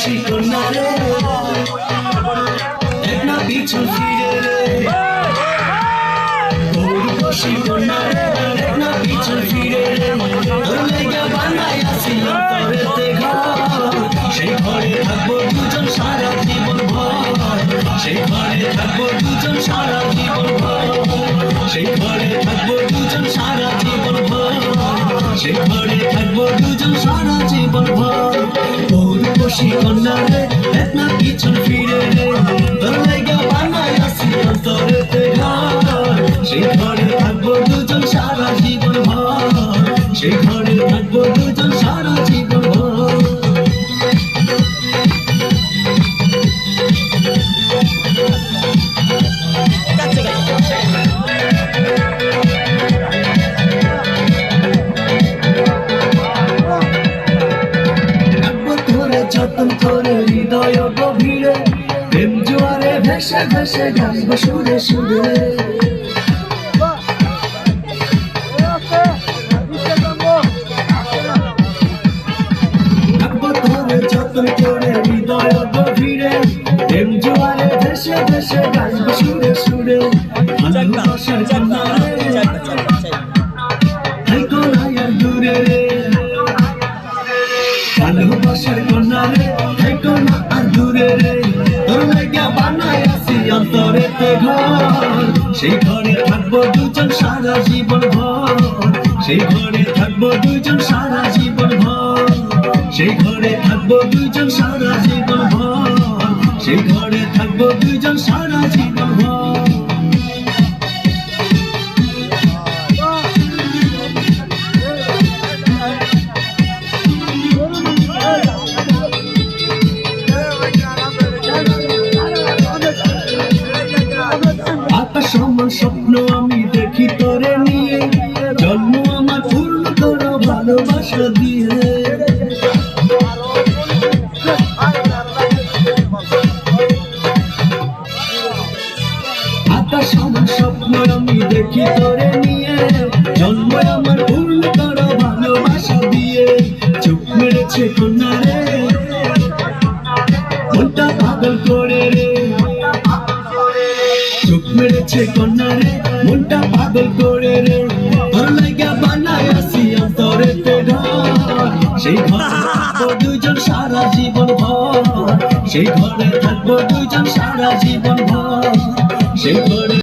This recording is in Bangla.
খুশি কন্যা রে দেখ না পিছন ফিরে রে গৌর খুশি কন্যা রে দেখ না পিছন ফিরে রে তোর লেগে বানাই আসিলাম তোরেতে ঘর সেই ঘরে থাকবো দুজন সারা জীবন ভর সেই ঘরে থাকবো দুজন সারা জীবন ভর সেই ঘরে থাকবো দুজন সারা জীবন ভর সেই ঘরে থাকবো দুজন সারা জীবন ভর গৌর খুশি কন্যা রে দেখ না পিছন ফিরে রে তোর লেগে বানাই আসিলাম তোরেতে ঘর সেই ঘরে থাকবো দুজন সারা জীবন ভর সেই ঘরে থাকবো দুজন সারা জীবন ভর যতন করে হৃদয় গভীরে প্রেম জোয়ারে ভেসে ভেসে গাইব সুরে সুরে যতন করে হৃদয় গভীরে প্রেম জোয়ারে ভেসে ভেসে গাইব সুরে সুরে ভালোবাসার কন্যা রে থাইকো না আর দূরে রে ভালোবাসার কন্যা রে থাইকো না আর দূরে রে তোর লেগে বানাই আসি অন্তরেতে ঘর সেই ঘরে থাকবো দুজন সারা জীবন ভর সেই ঘরে থাকবো দুজন সারা জীবন ভর সেই ঘরে থাকবো দুজন সারা জীবন ভর সেই ঘরে থাকবো দুজন সারা জীবন ভর সমান স্বপ্ন আমি দেখি তোরে নিয়ে জন্ম আমার পূর্ণ করো ভালোবাসা দিয়ে আকাশ সমান স্বপ্ন আমি দেখি তোরে নিয়ে জন্ম আমার পূর্ণ করো ভালোবাসা দিয়ে চুপ মেরেছে কন্যা রে মনটা পাগল করে রে চোখ মেরেছে কন্যা রে মনটা পাগল করে রে তোর লাগা বানাই আসি অন্তরেতে ঘর সেই ঘরে থাকবো দুজন সারা জীবন ভর সেই ঘরে থাকবো দুজন সারা জীবন ভর সেই ঘরে